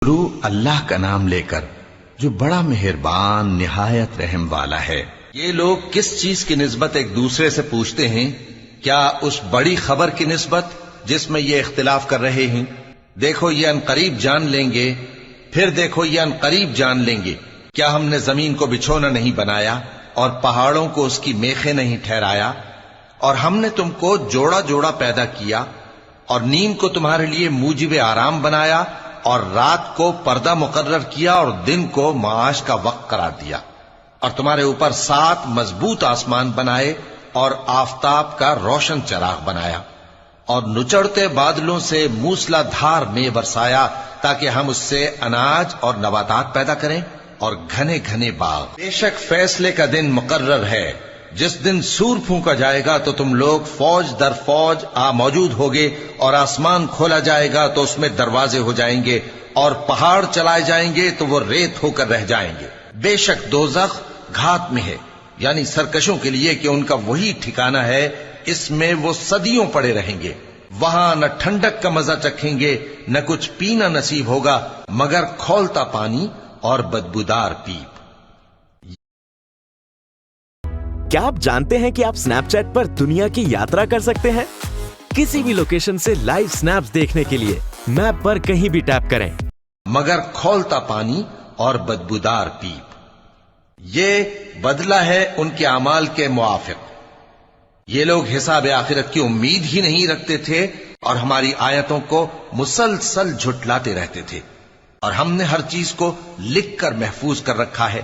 شروع اللہ کا نام لے کر جو بڑا مہربان نہایت رحم والا ہے۔ یہ لوگ کس چیز کی نسبت ایک دوسرے سے پوچھتے ہیں؟ کیا اس بڑی خبر کی نسبت جس میں یہ اختلاف کر رہے ہیں؟ دیکھو یہ انقریب جان لیں گے، پھر دیکھو یہ انقریب جان لیں گے۔ کیا ہم نے زمین کو بچھونا نہیں بنایا اور پہاڑوں کو اس کی میخیں نہیں ٹھہرایا؟ اور ہم نے تم کو جوڑا جوڑا پیدا کیا اور نیند کو تمہارے لیے موجب آرام بنایا اور رات کو پردہ مقرر کیا اور دن کو معاش کا وقت قرار دیا، اور تمہارے اوپر 7 مضبوط آسمان بنائے اور آفتاب کا روشن چراغ بنایا، اور نچڑتے بادلوں سے موسلا دھار میں برسایا تاکہ ہم اس سے اناج اور نباتات پیدا کریں اور گھنے گھنے باغ۔ بے شک فیصلے کا دن مقرر ہے، جس دن سور پھونکا جائے گا تو تم لوگ فوج در فوج موجود ہوگے، اور آسمان کھولا جائے گا تو اس میں دروازے ہو جائیں گے، اور پہاڑ چلائے جائیں گے تو وہ ریت ہو کر رہ جائیں گے۔ بے شک دوزخ گھات میں ہے، یعنی سرکشوں کے لیے کہ ان کا وہی ٹھکانہ ہے، اس میں وہ صدیوں پڑے رہیں گے۔ وہاں نہ ٹھنڈک کا مزہ چکھیں گے، نہ کچھ پینا نصیب ہوگا مگر کھولتا پانی اور بدبودار پیپ۔ کیا آپ جانتے ہیں کہ آپ سنیپ چیٹ پر دنیا کی یاترا کر سکتے ہیں؟ کسی بھی لوکیشن سے لائیو سنیپس دیکھنے کے لیے میپ پر کہیں بھی ٹیپ کریں، مگر کھولتا پانی اور بدبودار پیپ۔ یہ بدلہ ہے ان کے اعمال کے موافق۔ یہ لوگ حساب آخرت کی امید ہی نہیں رکھتے تھے اور ہماری آیتوں کو مسلسل جھٹلاتے رہتے تھے، اور ہم نے ہر چیز کو لکھ کر محفوظ کر رکھا ہے۔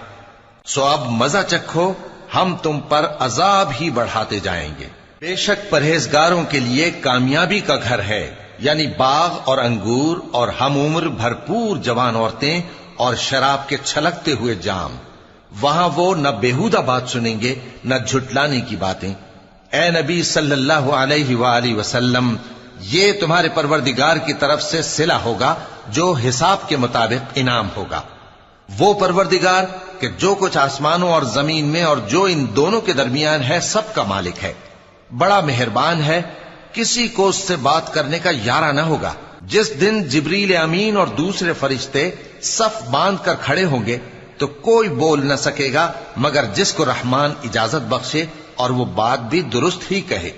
سو اب مزہ چکھو، ہم تم پر عذاب ہی بڑھاتے جائیں گے۔ بے شک پرہیزگاروں کے لیے کامیابی کا گھر ہے، یعنی باغ اور انگور اور ہم عمر بھرپور جوان عورتیں اور شراب کے چھلکتے ہوئے جام۔ وہاں وہ نہ بیہودہ بات سنیں گے نہ جھٹلانے کی باتیں۔ اے نبی صلی اللہ علیہ وآلہ وسلم، یہ تمہارے پروردگار کی طرف سے صلہ ہوگا جو حساب کے مطابق انعام ہوگا۔ وہ پروردگار کہ جو کچھ آسمانوں اور زمین میں اور جو ان دونوں کے درمیان ہے سب کا مالک ہے، بڑا مہربان ہے، کسی کو اس سے بات کرنے کا یارہ نہ ہوگا۔ جس دن جبریل امین اور دوسرے فرشتے صف باندھ کر کھڑے ہوں گے تو کوئی بول نہ سکے گا مگر جس کو رحمان اجازت بخشے اور وہ بات بھی درست ہی کہے۔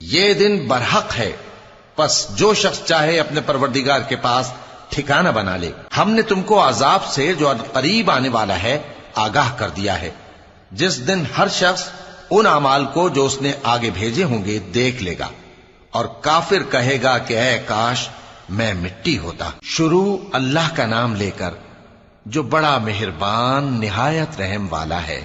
یہ دن برحق ہے، پس جو شخص چاہے اپنے پروردگار کے پاس ٹھکانہ بنا لے۔ ہم نے تم کو عذاب سے جو قریب آنے والا ہے آگاہ کر دیا ہے، جس دن ہر شخص ان اعمال کو جو اس نے آگے بھیجے ہوں گے دیکھ لے گا، اور کافر کہے گا کہ اے کاش میں مٹی ہوتا۔ شروع اللہ کا نام لے کر جو بڑا مہربان نہایت رحم والا ہے۔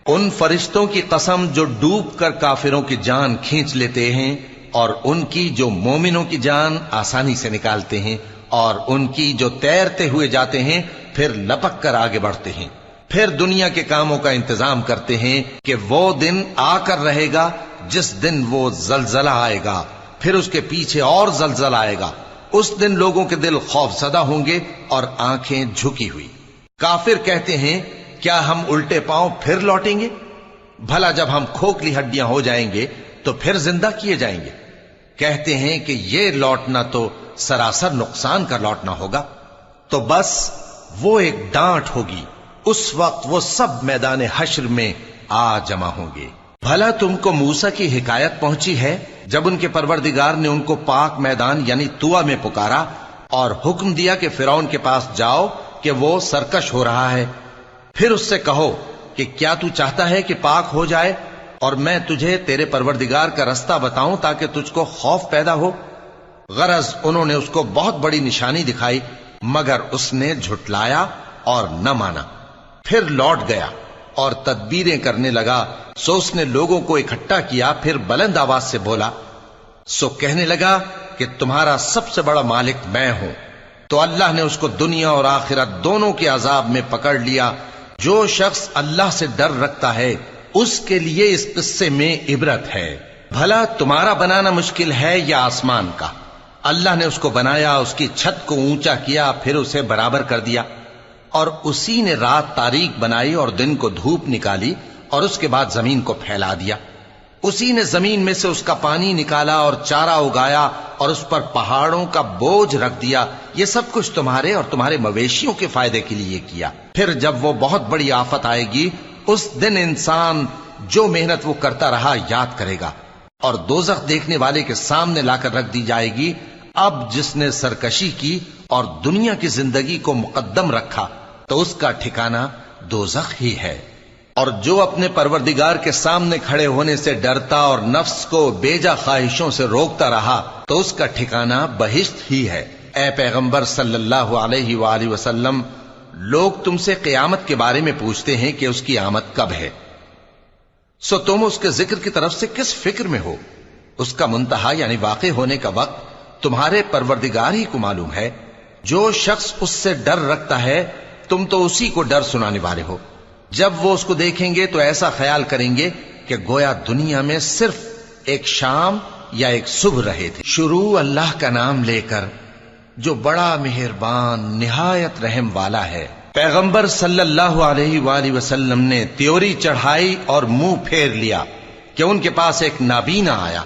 ان فرشتوں کی قسم جو ڈوب کر کافروں کی جان کھینچ لیتے ہیں، اور ان کی جو مومنوں کی جان آسانی سے نکالتے ہیں، اور ان کی جو تیرتے ہوئے جاتے ہیں پھر لپک کر آگے بڑھتے ہیں، پھر دنیا کے کاموں کا انتظام کرتے ہیں کہ وہ دن آ کر رہے گا جس دن وہ زلزلہ آئے گا، پھر اس کے پیچھے اور زلزلہ آئے گا۔ اس دن لوگوں کے دل خوف زدہ ہوں گے اور آنکھیں جھکی ہوئی۔ کافر کہتے ہیں کیا ہم الٹے پاؤں پھر لوٹیں گے؟ بھلا جب ہم کھوکھلی ہڈیاں ہو جائیں گے تو پھر زندہ کیے جائیں گے؟ کہتے ہیں کہ یہ لوٹنا تو سراسر نقصان کا لوٹنا ہوگا۔ تو بس وہ ایک ڈانٹ ہوگی، اس وقت وہ سب میدان حشر میں آ جمع ہوں گے۔ بھلا تم کو موسیٰ کی حکایت پہنچی ہے جب ان کے پروردگار نے ان کو پاک میدان یعنی طوٰ میں پکارا اور حکم دیا کہ فرعون کے پاس جاؤ کہ وہ سرکش ہو رہا ہے، پھر اس سے کہو کہ کیا تو چاہتا ہے کہ پاک ہو جائے اور میں تجھے تیرے پروردگار کا رستہ بتاؤں تاکہ تجھ کو خوف پیدا ہو؟ غرض انہوں نے اس کو بہت بڑی نشانی دکھائی مگر اس نے جھٹلایا اور نہ مانا، پھر لوٹ گیا اور تدبیریں کرنے لگا۔ سو اس نے لوگوں کو اکٹھا کیا، پھر بلند آواز سے بولا، سو کہنے لگا کہ تمہارا سب سے بڑا مالک میں ہوں۔ تو اللہ نے اس کو دنیا اور آخرت دونوں کے عذاب میں پکڑ لیا۔ جو شخص اللہ سے ڈر رکھتا ہے اس کے لیے اس قصے میں عبرت ہے۔ بھلا تمہارا بنانا مشکل ہے یا آسمان کا؟ اللہ نے اس کو بنایا، اس کی چھت کو اونچا کیا، پھر اسے برابر کر دیا، اور اسی نے رات تاریک بنائی اور دن کو دھوپ نکالی، اور اس کے بعد زمین کو پھیلا دیا۔ اسی نے زمین میں سے اس کا پانی نکالا اور چارہ اگایا اور اس پر پہاڑوں کا بوجھ رکھ دیا. یہ سب کچھ تمہارے اور تمہارے مویشیوں کے فائدے کے لیے کیا. پھر جب وہ بہت بڑی آفت آئے گی اس دن انسان جو محنت وہ کرتا رہا یاد کرے گا، اور دوزخ دیکھنے والے کے سامنے لا کر رکھ دی جائے گی. اب جس نے سرکشی کی اور دنیا کی زندگی کو مقدم رکھا تو اس کا ٹھکانہ دوزخ ہی ہے. اور جو اپنے پروردگار کے سامنے کھڑے ہونے سے ڈرتا اور نفس کو بیجا خواہشوں سے روکتا رہا تو اس کا ٹھکانہ بہشت ہی ہے. اے پیغمبر صلی اللہ علیہ وآلہ وسلم، لوگ تم سے قیامت کے بارے میں پوچھتے ہیں کہ اس کی آمد کب ہے، سو تم اس کے ذکر کی طرف سے کس فکر میں ہو؟ اس کا منتہا یعنی واقع ہونے کا وقت تمہارے پروردگار ہی کو معلوم ہے. جو شخص اس سے ڈر رکھتا ہے تم تو اسی کو ڈر سنانے والے ہو. جب وہ اس کو دیکھیں گے تو ایسا خیال کریں گے کہ گویا دنیا میں صرف ایک شام یا ایک صبح رہے تھے. شروع اللہ کا نام لے کر جو بڑا مہربان نہایت رحم والا ہے. پیغمبر صلی اللہ علیہ وآلہ وسلم نے تیوری چڑھائی اور منہ پھیر لیا کہ ان کے پاس ایک نابینا آیا.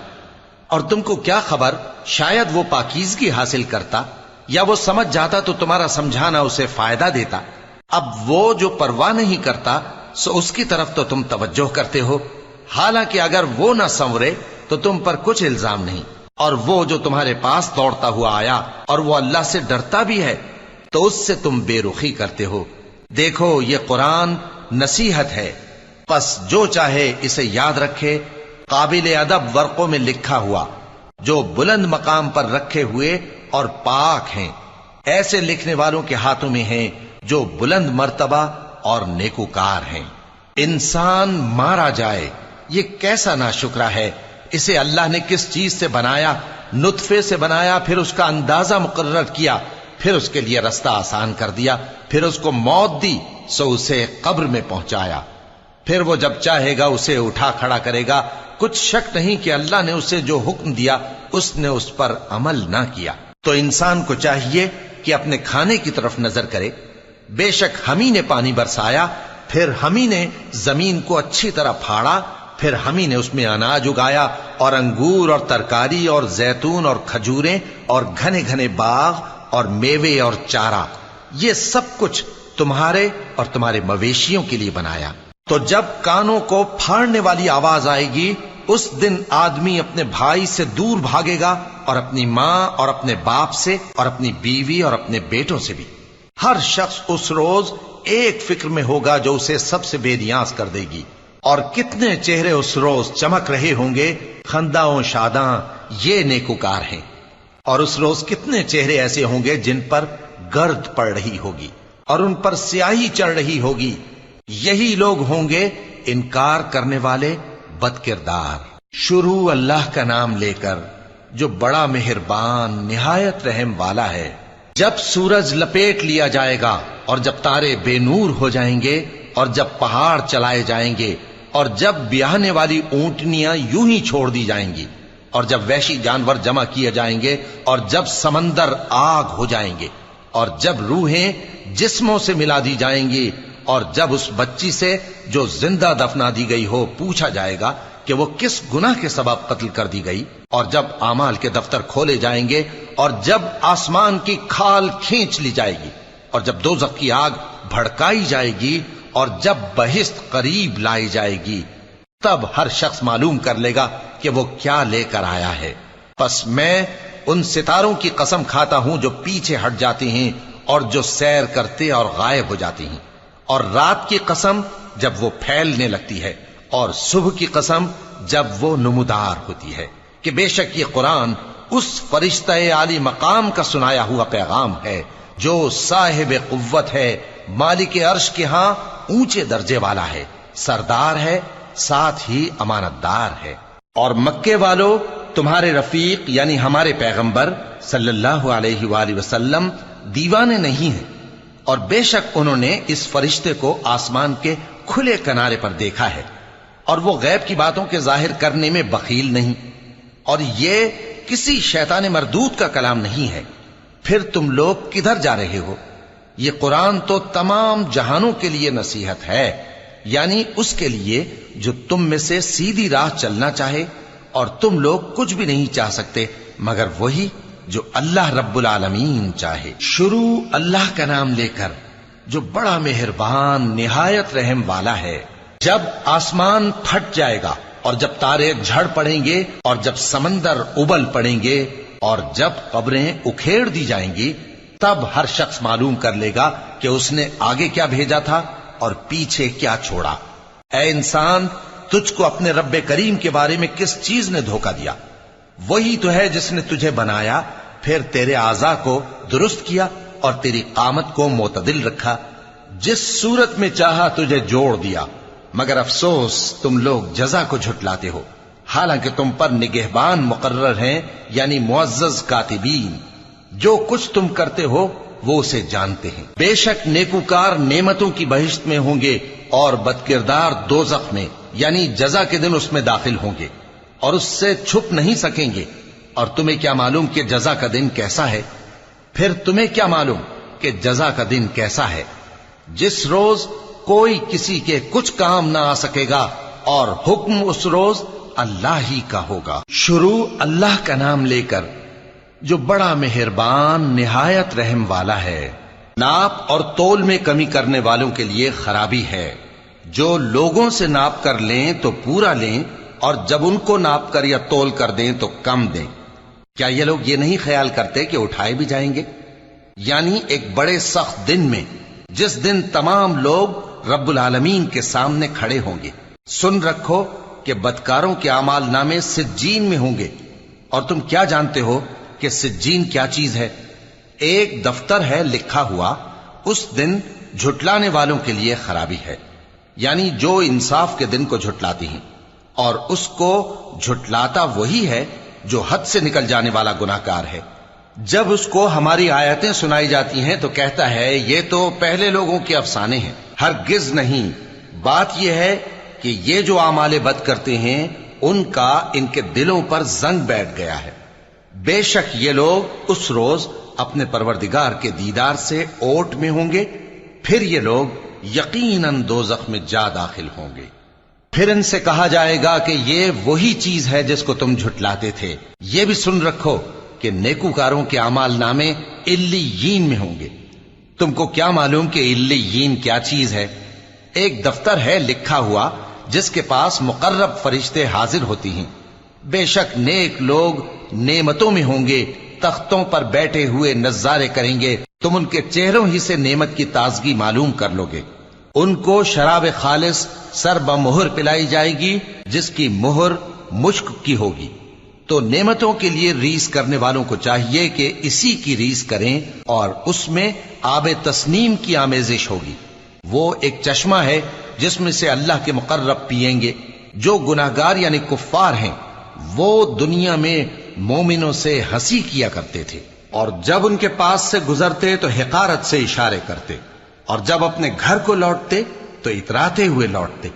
اور تم کو کیا خبر، شاید وہ پاکیزگی حاصل کرتا یا وہ سمجھ جاتا تو تمہارا سمجھانا اسے فائدہ دیتا. اب وہ جو پرواہ نہیں کرتا سو اس کی طرف تو تم توجہ کرتے ہو، حالانکہ اگر وہ نہ سنورے تو تم پر کچھ الزام نہیں. اور وہ جو تمہارے پاس دوڑتا ہوا آیا اور وہ اللہ سے ڈرتا بھی ہے تو اس سے تم بے رخی کرتے ہو. دیکھو یہ قرآن نصیحت ہے، پس جو چاہے اسے یاد رکھے. قابل ادب ورقوں میں لکھا ہوا جو بلند مقام پر رکھے ہوئے اور پاک ہیں، ایسے لکھنے والوں کے ہاتھوں میں ہیں جو بلند مرتبہ اور نیکوکار ہیں. انسان مارا جائے یہ کیسا ناشکرا ہے. اسے اللہ نے کس چیز سے بنایا؟ نطفے سے بنایا، پھر اس کا اندازہ مقرر کیا، پھر اس کے لیے رستہ آسان کر دیا، پھر اس کو موت دی سو اسے قبر میں پہنچایا، پھر وہ جب چاہے گا اسے اٹھا کھڑا کرے گا. کچھ شک نہیں کہ اللہ نے اسے جو حکم دیا اس نے اس پر عمل نہ کیا. تو انسان کو چاہیے کہ اپنے کھانے کی طرف نظر کرے. بے شک ہم ہی نے پانی برسایا، پھر ہم ہی نے زمین کو اچھی طرح پھاڑا، پھر ہم ہی نے اس میں اناج اگایا اور انگور اور ترکاری اور زیتون اور کھجوریں اور گھنے گھنے باغ اور میوے اور چارہ. یہ سب کچھ تمہارے اور تمہارے مویشیوں کے لیے بنایا. تو جب کانوں کو پھاڑنے والی آواز آئے گی اس دن آدمی اپنے بھائی سے دور بھاگے گا اور اپنی ماں اور اپنے باپ سے اور اپنی بیوی اور اپنے بیٹوں سے بھی. ہر شخص اس روز ایک فکر میں ہوگا جو اسے سب سے بے نیاز کر دے گی. اور کتنے چہرے اس روز چمک رہے ہوں گے خنداں و شاداں، یہ نیکوکار ہیں. اور اس روز کتنے چہرے ایسے ہوں گے جن پر گرد پڑ رہی ہوگی اور ان پر سیاہی چڑھ رہی ہوگی. یہی لوگ ہوں گے انکار کرنے والے بد کردار. شروع اللہ کا نام لے کر جو بڑا مہربان نہایت رحم والا ہے. جب سورج لپیٹ لیا جائے گا اور جب تارے بے نور ہو جائیں گے اور جب پہاڑ چلائے جائیں گے اور جب بیاہنے والی اونٹنیاں یوں ہی چھوڑ دی جائیں گی اور جب وحشی جانور جمع کیے جائیں گے اور جب سمندر آگ ہو جائیں گے اور جب روحیں جسموں سے ملا دی جائیں گی اور جب اس بچی سے جو زندہ دفنا دی گئی ہو پوچھا جائے گا کہ وہ کس گناہ کے سبب قتل کر دی گئی، اور جب اعمال کے دفتر کھولے جائیں گے اور جب آسمان کی کھال کھینچ لی جائے گی اور جب دوزخ کی آگ بھڑکائی جائے گی اور جب بہشت قریب لائی جائے گی، تب ہر شخص معلوم کر لے گا کہ وہ کیا لے کر آیا ہے. پس میں ان ستاروں کی قسم کھاتا ہوں جو پیچھے ہٹ جاتے ہیں اور جو سیر کرتے اور غائب ہو جاتے ہیں، اور رات کی قسم جب وہ پھیلنے لگتی ہے، اور صبح کی قسم جب وہ نمودار ہوتی ہے، کہ بے شک یہ قرآن اس فرشتہ عالی مقام کا سنایا ہوا پیغام ہے جو صاحب قوت ہے، مالک عرش کے ہاں اونچے درجے والا ہے، سردار ہے، ساتھ ہی امانت دار ہے. اور مکے والو تمہارے رفیق یعنی ہمارے پیغمبر صلی اللہ علیہ وآلہ وسلم دیوانے نہیں ہیں، اور بے شک انہوں نے اس فرشتے کو آسمان کے کھلے کنارے پر دیکھا ہے، اور وہ غیب کی باتوں کے ظاہر کرنے میں بخیل نہیں، اور یہ کسی شیطان مردود کا کلام نہیں ہے. پھر تم لوگ کدھر جا رہے ہو؟ یہ قرآن تو تمام جہانوں کے لیے نصیحت ہے. یعنی اس کے لیے جو تم میں سے سیدھی راہ چلنا چاہے، اور تم لوگ کچھ بھی نہیں چاہ سکتے مگر وہی جو اللہ رب العالمین چاہے۔ شروع اللہ کا نام لے کر جو بڑا مہربان نہایت رحم والا ہے۔ جب آسمان پھٹ جائے گا، اور جب تارے جھڑ پڑیں گے، اور جب سمندر ابل پڑیں گے، اور جب قبریں اکھیڑ دی جائیں گی، تب ہر شخص معلوم کر لے گا کہ اس نے آگے کیا بھیجا تھا اور پیچھے کیا چھوڑا۔ اے انسان، تجھ کو اپنے رب کریم کے بارے میں کس چیز نے دھوکہ دیا؟ وہی تو ہے جس نے تجھے بنایا، پھر تیرے اعضاء کو درست کیا اور تیری قامت کو معتدل رکھا، جس صورت میں چاہا تجھے جوڑ دیا، مگر افسوس تم لوگ جزا کو جھٹلاتے ہو، حالانکہ تم پر نگہبان مقرر ہیں، یعنی معزز کاتبین۔ جو کچھ تم کرتے ہو وہ اسے جانتے ہیں۔ بے شک نیکوکار نعمتوں کی بہشت میں ہوں گے، اور بدکردار دوزخ میں، یعنی جزا کے دن اس میں داخل ہوں گے، اور اس سے چھپ نہیں سکیں گے۔ اور تمہیں کیا معلوم کہ جزا کا دن کیسا ہے؟ پھر تمہیں کیا معلوم کہ جزا کا دن کیسا ہے؟ جس روز کوئی کسی کے کچھ کام نہ آ سکے گا، اور حکم اس روز اللہ ہی کا ہوگا۔ شروع اللہ کا نام لے کر جو بڑا مہربان نہایت رحم والا ہے۔ ناپ اور تول میں کمی کرنے والوں کے لیے خرابی ہے۔ جو لوگوں سے ناپ کر لیں تو پورا لیں، اور جب ان کو ناپ کر یا تول کر دیں تو کم دیں۔ کیا یہ لوگ یہ نہیں خیال کرتے کہ اٹھائے بھی جائیں گے؟ یعنی ایک بڑے سخت دن میں، جس دن تمام لوگ رب العالمین کے سامنے کھڑے ہوں گے۔ سن رکھو کہ بدکاروں کے اعمال نامے سجین میں ہوں گے، اور تم کیا جانتے ہو کہ سجین کیا چیز ہے؟ ایک دفتر ہے لکھا ہوا، اس دن جھٹلانے والوں کے لیے خرابی ہے، یعنی جو انصاف کے دن کو جھٹلاتی ہیں، اور اس کو جھٹلاتا وہی ہے جو حد سے نکل جانے والا گناہگار ہے۔ جب اس کو ہماری آیتیں سنائی جاتی ہیں تو کہتا ہے یہ تو پہلے لوگوں کے افسانے ہیں۔ ہرگز نہیں، بات یہ ہے کہ یہ جو اعمال بد کرتے ہیں ان کا ان کے دلوں پر زنگ بیٹھ گیا ہے۔ بے شک یہ لوگ اس روز اپنے پروردگار کے دیدار سے اوٹ میں ہوں گے، پھر یہ لوگ یقیناً دوزخ میں جا داخل ہوں گے۔ پھر ان سے کہا جائے گا کہ یہ وہی چیز ہے جس کو تم جھٹلاتے تھے۔ یہ بھی سن رکھو کہ نیکوکاروں کے اعمال نامے علیین میں ہوں گے۔ تم کو کیا معلوم کہ علیین کیا چیز ہے؟ ایک دفتر ہے لکھا ہوا جس کے پاس مقرب فرشتے حاضر ہوتی ہیں۔ بے شک نیک لوگ نعمتوں میں ہوں گے، تختوں پر بیٹھے ہوئے نظارے کریں گے، تم ان کے چہروں ہی سے نعمت کی تازگی معلوم کر لو گے۔ ان کو شراب خالص سر بمہر پلائی جائے گی، جس کی مہر مشک کی ہوگی۔ تو نعمتوں کے لیے ریس کرنے والوں کو چاہیے کہ اسی کی ریس کریں، اور اس میں آب تسنیم کی آمیزش ہوگی۔ وہ ایک چشمہ ہے جس میں سے اللہ کے مقرب پیئیں گے۔ جو گناہگار یعنی کفار ہیں وہ دنیا میں مومنوں سے ہنسی کیا کرتے تھے، اور جب ان کے پاس سے گزرتے تو حقارت سے اشارے کرتے، اور جب اپنے گھر کو لوٹتے تو اتراتے ہوئے لوٹتے،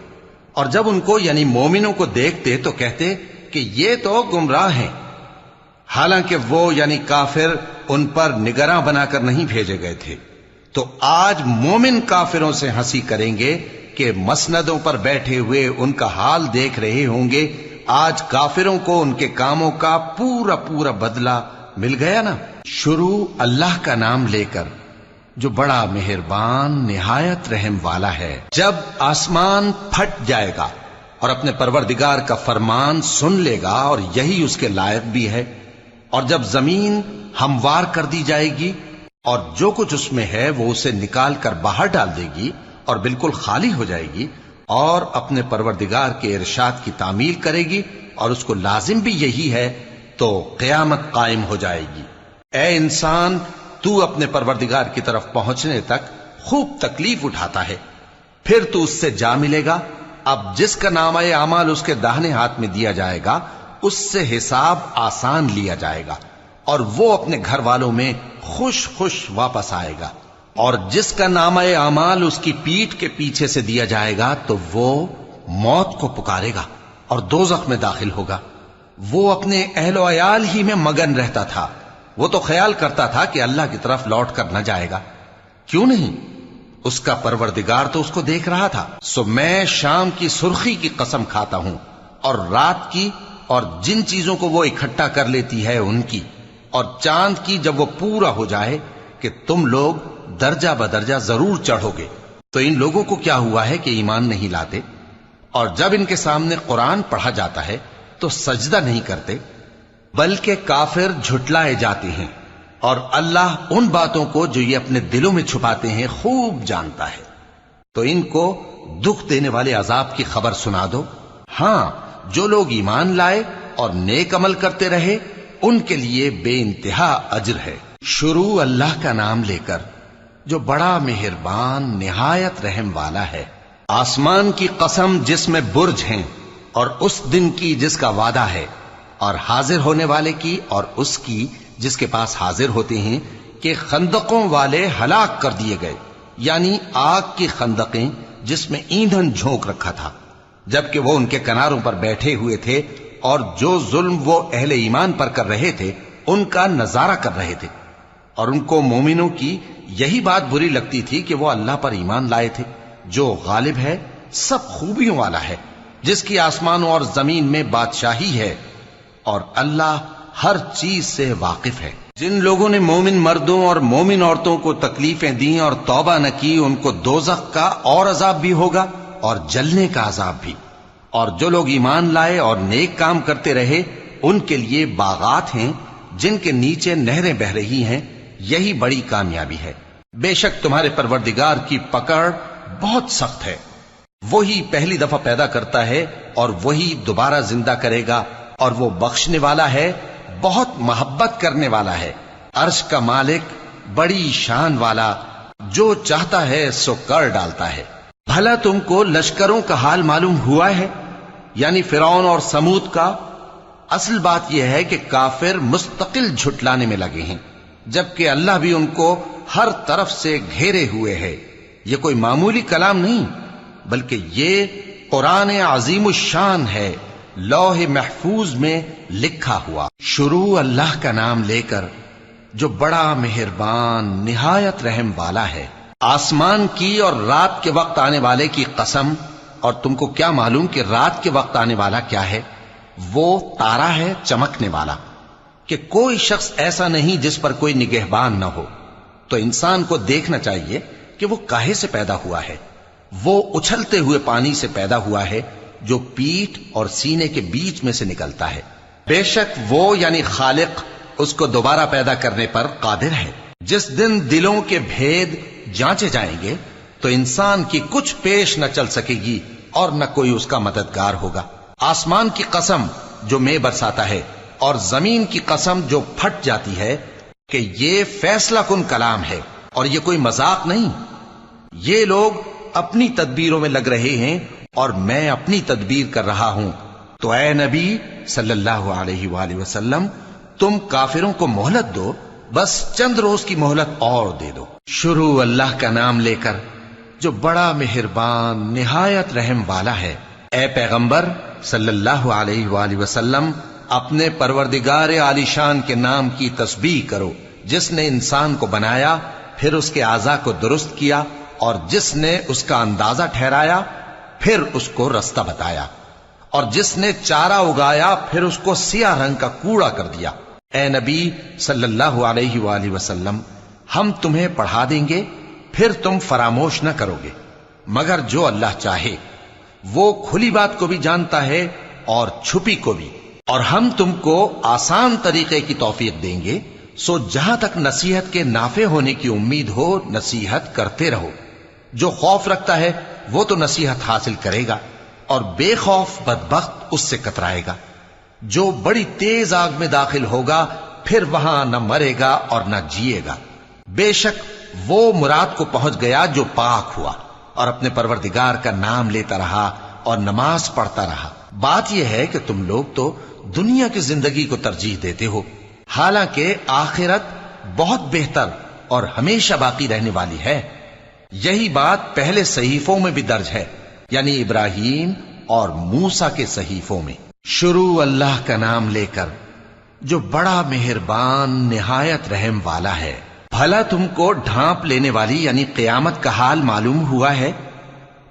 اور جب ان کو یعنی مومنوں کو دیکھتے تو کہتے کہ یہ تو گمراہ ہیں، حالانکہ وہ یعنی کافر ان پر نگراں بنا کر نہیں بھیجے گئے تھے۔ تو آج مومن کافروں سے ہنسی کریں گے کہ مسندوں پر بیٹھے ہوئے ان کا حال دیکھ رہے ہوں گے۔ آج کافروں کو ان کے کاموں کا پورا پورا بدلہ مل گیا نا۔ شروع اللہ کا نام لے کر جو بڑا مہربان نہایت رحم والا ہے۔ جب آسمان پھٹ جائے گا اور اپنے پروردگار کا فرمان سن لے گا، اور یہی اس کے لائق بھی ہے، اور جب زمین ہموار کر دی جائے گی اور جو کچھ اس میں ہے وہ اسے نکال کر باہر ڈال دے گی اور بالکل خالی ہو جائے گی، اور اپنے پروردگار کے ارشاد کی تعمیل کرے گی، اور اس کو لازم بھی یہی ہے، تو قیامت قائم ہو جائے گی۔ اے انسان، تو اپنے پروردگار کی طرف پہنچنے تک خوب تکلیف اٹھاتا ہے، پھر تو اس سے جا ملے گا۔ اب جس کا نامہ اعمال اس کے داہنے ہاتھ میں دیا جائے گا اس سے حساب آسان لیا جائے گا، اور وہ اپنے گھر والوں میں خوش خوش واپس آئے گا۔ اور جس کا نامہ اعمال اس کی پیٹھ کے پیچھے سے دیا جائے گا تو وہ موت کو پکارے گا اور دوزخ میں داخل ہوگا۔ وہ اپنے اہل و عیال ہی میں مگن رہتا تھا، وہ تو خیال کرتا تھا کہ اللہ کی طرف لوٹ کر نہ جائے گا۔ کیوں نہیں؟ اس کا پروردگار تو اس کو دیکھ رہا تھا۔ سو میں شام کی سرخی کی قسم کھاتا ہوں، اور رات کی، اور جن چیزوں کو وہ اکٹھا کر لیتی ہے ان کی، اور چاند کی جب وہ پورا ہو جائے، کہ تم لوگ درجہ بدرجہ ضرور چڑھو گے۔ تو ان لوگوں کو کیا ہوا ہے کہ ایمان نہیں لاتے، اور جب ان کے سامنے قرآن پڑھا جاتا ہے تو سجدہ نہیں کرتے، بلکہ کافر جھٹلائے جاتے ہیں، اور اللہ ان باتوں کو جو یہ اپنے دلوں میں چھپاتے ہیں خوب جانتا ہے۔ تو ان کو دکھ دینے والے عذاب کی خبر سنا دو۔ ہاں، جو لوگ ایمان لائے اور نیک عمل کرتے رہے ان کے لیے بے انتہا اجر ہے۔ شروع اللہ کا نام لے کر جو بڑا مہربان نہایت رحم والا ہے۔ آسمان کی قسم جس میں برج ہیں، اور اس دن کی جس کا وعدہ ہے، اور حاضر ہونے والے کی اور اس کی جس کے پاس حاضر ہوتے ہیں، کہ خندقوں والے ہلاک کر دیے گئے، یعنی آگ کی خندقیں جس میں ایندھن جھونک رکھا تھا، جبکہ وہ ان کے کناروں پر بیٹھے ہوئے تھے، اور جو ظلم وہ اہل ایمان پر کر رہے تھے ان کا نظارہ کر رہے تھے، اور ان کو مومنوں کی یہی بات بری لگتی تھی کہ وہ اللہ پر ایمان لائے تھے، جو غالب ہے، سب خوبیوں والا ہے، جس کی آسمانوں اور زمین میں بادشاہی ہے، اور اللہ ہر چیز سے واقف ہے۔ جن لوگوں نے مومن مردوں اور مومن عورتوں کو تکلیفیں دیں اور توبہ نہ کی، ان کو دوزخ کا اور عذاب بھی ہوگا اور جلنے کا عذاب بھی، اور جو لوگ ایمان لائے اور نیک کام کرتے رہے ان کے لیے باغات ہیں جن کے نیچے نہریں بہ رہی ہیں، یہی بڑی کامیابی ہے۔ بے شک تمہارے پروردگار کی پکڑ بہت سخت ہے، وہی پہلی دفعہ پیدا کرتا ہے اور وہی دوبارہ زندہ کرے گا، اور وہ بخشنے والا ہے، بہت محبت کرنے والا ہے، عرش کا مالک، بڑی شان والا، جو چاہتا ہے سو کر ڈالتا ہے۔ بھلا تم کو لشکروں کا حال معلوم ہوا ہے، یعنی فرعون اور سمود کا؟ اصل بات یہ ہے کہ کافر مستقل جھٹلانے میں لگے ہیں، جبکہ اللہ بھی ان کو ہر طرف سے گھیرے ہوئے ہے۔ یہ کوئی معمولی کلام نہیں، بلکہ یہ قرآن عظیم الشان ہے، لوح محفوظ میں لکھا ہوا۔ شروع اللہ کا نام لے کر جو بڑا مہربان نہایت رحم والا ہے۔ آسمان کی اور رات کے وقت آنے والے کی قسم، اور تم کو کیا معلوم کہ رات کے وقت آنے والا کیا ہے؟ وہ تارا ہے چمکنے والا، کہ کوئی شخص ایسا نہیں جس پر کوئی نگہبان نہ ہو۔ تو انسان کو دیکھنا چاہیے کہ وہ کاہے سے پیدا ہوا ہے۔ وہ اچھلتے ہوئے پانی سے پیدا ہوا ہے جو پیٹھ اور سینے کے بیچ میں سے نکلتا ہے۔ بے شک وہ یعنی خالق اس کو دوبارہ پیدا کرنے پر قادر ہے۔ جس دن دلوں کے بھید جانچے جائیں گے تو انسان کی کچھ پیش نہ چل سکے گی اور نہ کوئی اس کا مددگار ہوگا۔ آسمان کی قسم جو مے برساتا ہے، اور زمین کی قسم جو پھٹ جاتی ہے، کہ یہ فیصلہ کن کلام ہے اور یہ کوئی مذاق نہیں۔ یہ لوگ اپنی تدبیروں میں لگ رہے ہیں اور میں اپنی تدبیر کر رہا ہوں۔ تو اے نبی صلی اللہ علیہ وآلہ وسلم، تم کافروں کو مہلت دو، بس چند روز کی مہلت اور دے دو۔ شروع اللہ کا نام لے کر جو بڑا مہربان نہایت رحم والا ہے۔ اے پیغمبر صلی اللہ علیہ وآلہ وسلم، اپنے پروردگار عالی شان کے نام کی تسبیح کرو، جس نے انسان کو بنایا، پھر اس کے اعضاء کو درست کیا، اور جس نے اس کا اندازہ ٹھہرایا، پھر اس کو رستہ بتایا، اور جس نے چارہ اگایا، پھر اس کو سیاہ رنگ کا کوڑا کر دیا۔ اے نبی صلی اللہ علیہ وآلہ وسلم، ہم تمہیں پڑھا دیں گے، پھر تم فراموش نہ کرو گے، مگر جو اللہ چاہے۔ وہ کھلی بات کو بھی جانتا ہے اور چھپی کو بھی، اور ہم تم کو آسان طریقے کی توفیق دیں گے، سو جہاں تک نصیحت کے نافع ہونے کی امید ہو نصیحت کرتے رہو۔ جو خوف رکھتا ہے وہ تو نصیحت حاصل کرے گا، اور بے خوف بدبخت اس سے کترائے گا۔ جو بڑی تیز آگ میں داخل ہوگا، پھر وہاں نہ مرے گا اور نہ جیے گا۔ بے شک وہ مراد کو پہنچ گیا جو پاک ہوا اور اپنے پروردگار کا نام لیتا رہا اور نماز پڑھتا رہا۔ بات یہ ہے کہ تم لوگ تو دنیا کی زندگی کو ترجیح دیتے ہو، حالانکہ آخرت بہت بہتر اور ہمیشہ باقی رہنے والی ہے۔ یہی بات پہلے صحیفوں میں بھی درج ہے، یعنی ابراہیم اور موسیٰ کے صحیفوں میں۔ شروع اللہ کا نام لے کر جو بڑا مہربان نہایت رحم والا ہے۔ بھلا تم کو ڈھانپ لینے والی یعنی قیامت کا حال معلوم ہوا ہے؟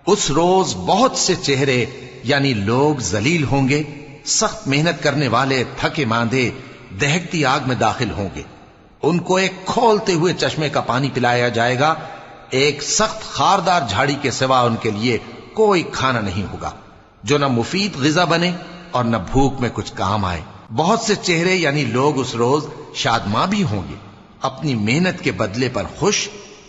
اس روز بہت سے چہرے یعنی لوگ ذلیل ہوں گے، سخت محنت کرنے والے تھکے ماندے دہکتی آگ میں داخل ہوں گے۔ ان کو ایک کھولتے ہوئے چشمے کا پانی پلایا جائے گا، ایک سخت خاردار جھاڑی کے سوا ان کے لیے کوئی کھانا نہیں ہوگا جو نہ مفید غذا بنے اور نہ بھوک میں کچھ کام آئے۔ بہت سے چہرے یعنی لوگ اس روز شادماں بھی ہوں گے، اپنی محنت کے بدلے پر خوش،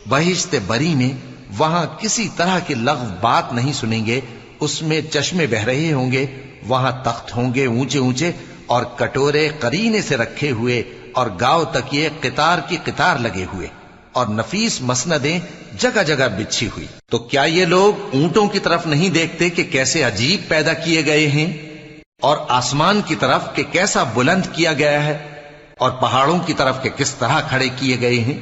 بہشت بری میں وہاں کسی طرح کی لغو بات نہیں سنیں گے، اس میں چشمے بہ رہے ہوں گے، وہاں تخت ہوں گے اونچے اونچے اور کٹورے قرینے سے رکھے ہوئے اور گاؤ تک یہ قطار کی قطار لگے ہوئے اور نفیس مسندیں جگہ جگہ بچھی ہوئی۔ تو کیا یہ لوگ اونٹوں کی طرف نہیں دیکھتے کہ کیسے عجیب پیدا کیے گئے ہیں، اور آسمان کی طرف کہ کیسا بلند کیا گیا ہے، اور پہاڑوں کی طرف کہ کس طرح کھڑے کیے گئے ہیں،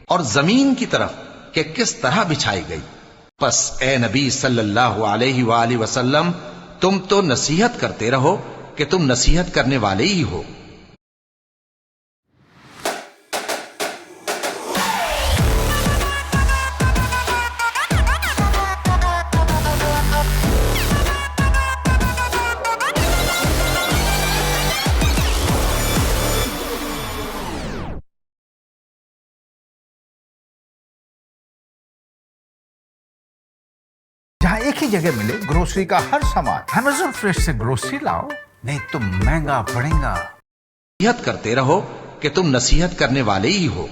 اور زمین کی طرف کہ کس طرح بچھائی گئی؟ پس اے نبی صلی اللہ علیہ وآلہ وسلم، تم تو نصیحت کرتے رہو کہ تم نصیحت کرنے والے ہی ہو۔ جہاں ایک ہی جگہ ملے گروسری کا ہر سامان، امیزون فریش سے گروسری لاؤ، نہیں تو مہنگا پڑے گا۔ نصیحت کرتے رہو کہ تم نصیحت کرنے والے ہی ہو،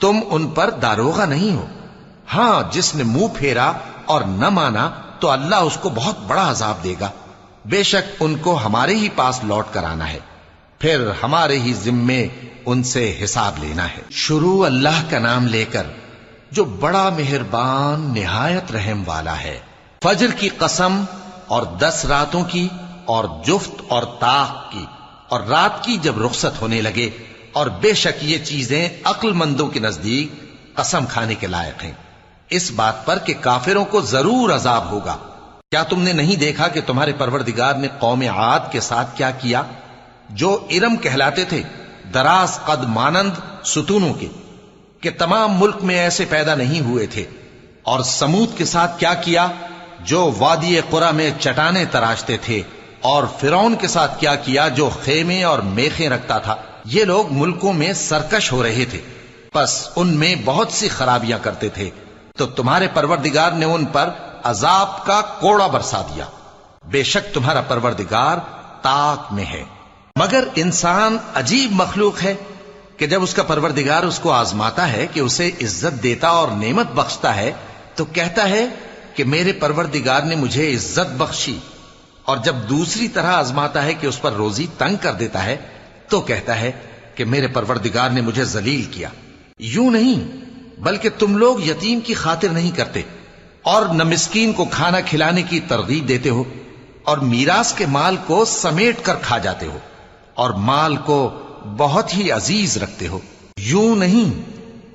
تم ان پر داروغہ نہیں ہو۔ ہاں، جس نے منہ پھیرا اور نہ مانا تو اللہ اس کو بہت بڑا عذاب دے گا۔ بے شک ان کو ہمارے ہی پاس لوٹ کر آنا ہے، پھر ہمارے ہی ذمے ان سے حساب لینا ہے۔ شروع اللہ کا نام لے کر جو بڑا مہربان نہایت رحم والا ہے۔ فجر کی قسم اور 10 راتوں کی اور جفت اور طاق کی اور رات کی جب رخصت ہونے لگے، اور بے شک یہ چیزیں عقل مندوں کے نزدیک قسم کھانے کے لائق ہیں، اس بات پر کہ کافروں کو ضرور عذاب ہوگا۔ کیا تم نے نہیں دیکھا کہ تمہارے پروردگار نے قوم عاد کے ساتھ کیا کیا، جو ارم کہلاتے تھے، دراز قد مانند ستونوں کے، کہ تمام ملک میں ایسے پیدا نہیں ہوئے تھے؟ اور سمود کے ساتھ کیا کیا، جو وادی قرا میں چٹانیں تراشتے تھے؟ اور فرعون کے ساتھ کیا کیا، جو خیمے اور میخیں رکھتا تھا؟ یہ لوگ ملکوں میں سرکش ہو رہے تھے، پس ان میں بہت سی خرابیاں کرتے تھے، تو تمہارے پروردگار نے ان پر عذاب کا کوڑا برسا دیا۔ بے شک تمہارا پروردگار طاق میں ہے۔ مگر انسان عجیب مخلوق ہے کہ جب اس کا پروردگار اس کو آزماتا ہے کہ اسے عزت دیتا اور نعمت بخشتا ہے تو کہتا ہے کہ میرے پروردگار نے مجھے عزت بخشی، اور جب دوسری طرح آزماتا ہے کہ اس پر روزی تنگ کر دیتا ہے تو کہتا ہے کہ میرے پروردگار نے مجھے ذلیل کیا۔ یوں نہیں، بلکہ تم لوگ یتیم کی خاطر نہیں کرتے اور نہ مسکین کو کھانا کھلانے کی ترغیب دیتے ہو، اور میراث کے مال کو سمیٹ کر کھا جاتے ہو، اور مال کو بہت ہی عزیز رکھتے ہو۔ یوں نہیں،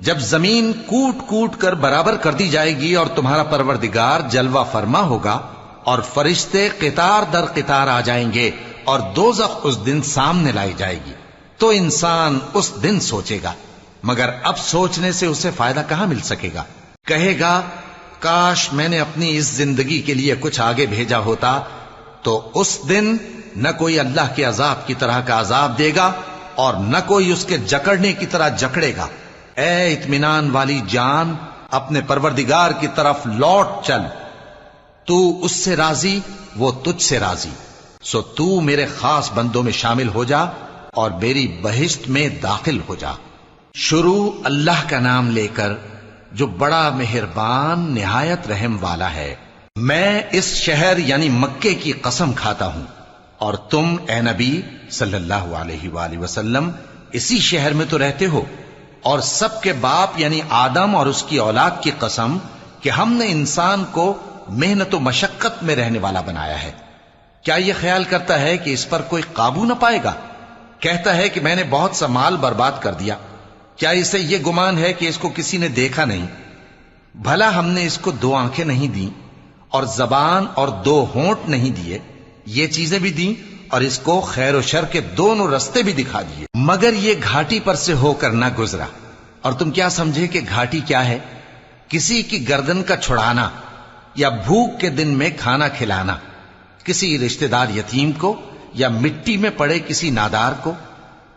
جب زمین کوٹ کوٹ کر برابر کر دی جائے گی اور تمہارا پروردگار جلوہ فرما ہوگا اور فرشتے قطار در قطار آ جائیں گے اور دوزخ اس دن سامنے لائی جائے گی، تو انسان اس دن سوچے گا، مگر اب سوچنے سے اسے فائدہ کہاں مل سکے گا؟ کہے گا کاش میں نے اپنی اس زندگی کے لیے کچھ آگے بھیجا ہوتا، تو اس دن نہ کوئی اللہ کے عذاب کی طرح کا عذاب دے گا اور نہ کوئی اس کے جکڑنے کی طرح جکڑے گا۔ اے اطمینان والی جان، اپنے پروردگار کی طرف لوٹ چل، تو اس سے راضی، وہ تجھ سے راضی، سو تو میرے خاص بندوں میں شامل ہو جا اور میری بہشت میں داخل ہو جا۔ شروع اللہ کا نام لے کر جو بڑا مہربان نہایت رحم والا ہے۔ میں اس شہر یعنی مکے کی قسم کھاتا ہوں، اور تم اے نبی صلی اللہ علیہ وآلہ وسلم اسی شہر میں تو رہتے ہو، اور سب کے باپ یعنی آدم اور اس کی اولاد کی قسم کہ ہم نے انسان کو محنت و مشقت میں رہنے والا بنایا ہے۔ کیا یہ خیال کرتا ہے کہ اس پر کوئی قابو نہ پائے گا؟ کہتا ہے کہ میں نے بہت سا مال برباد کر دیا۔ کیا اسے یہ گمان ہے کہ اس کو کسی نے دیکھا نہیں؟ بھلا ہم نے اس کو 2 آنکھیں نہیں دیں اور زبان اور 2 ہونٹ نہیں دیے؟ یہ چیزیں بھی دیں اور اس کو خیر و شر کے دونوں رستے بھی دکھا دیے، مگر یہ گھاٹی پر سے ہو کر نہ گزرا۔ اور تم کیا سمجھے کہ گھاٹی کیا ہے؟ کسی کی گردن کا چھڑانا یا بھوک کے دن میں کھانا کھلانا، کسی رشتہ دار یتیم کو یا مٹی میں پڑے کسی نادار کو۔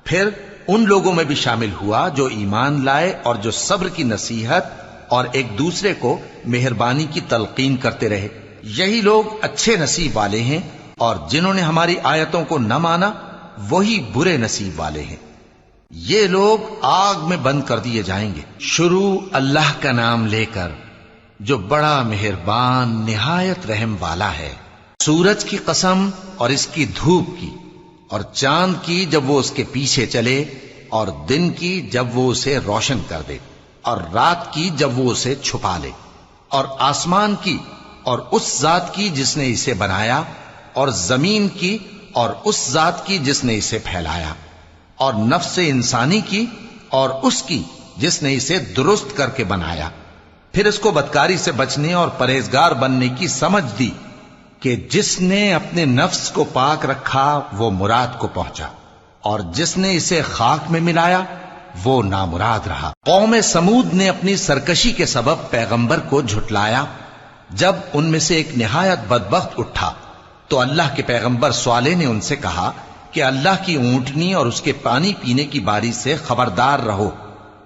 پھر ان لوگوں میں بھی شامل ہوا جو ایمان لائے اور جو صبر کی نصیحت اور ایک دوسرے کو مہربانی کی تلقین کرتے رہے۔ یہی لوگ اچھے نصیب والے ہیں، اور جنہوں نے ہماری آیتوں کو نہ مانا وہی برے نصیب والے ہیں۔ یہ لوگ آگ میں بند کر دیے جائیں گے۔ شروع اللہ کا نام لے کر جو بڑا مہربان نہایت رحم والا ہے۔ سورج کی قسم اور اس کی دھوپ کی، اور چاند کی جب وہ اس کے پیچھے چلے، اور دن کی جب وہ اسے روشن کر دے، اور رات کی جب وہ اسے چھپا لے، اور آسمان کی اور اس ذات کی جس نے اسے بنایا، اور زمین کی اور اس ذات کی جس نے اسے پھیلایا، اور نفس انسانی کی اور اس کی جس نے اسے درست کر کے بنایا۔ پھر اس کو بدکاری سے بچنے اور پرہیزگار بننے کی سمجھ دی کہ جس نے اپنے نفس کو پاک رکھا وہ مراد کو پہنچا، اور جس نے اسے خاک میں ملایا وہ نامراد رہا۔ قوم سمود نے اپنی سرکشی کے سبب پیغمبر کو جھٹلایا۔ جب ان میں سے ایک نہایت بدبخت اٹھا تو اللہ کے پیغمبر صالح نے ان سے کہا کہ اللہ کی اونٹنی اور اس کے پانی پینے کی باری سے خبردار رہو،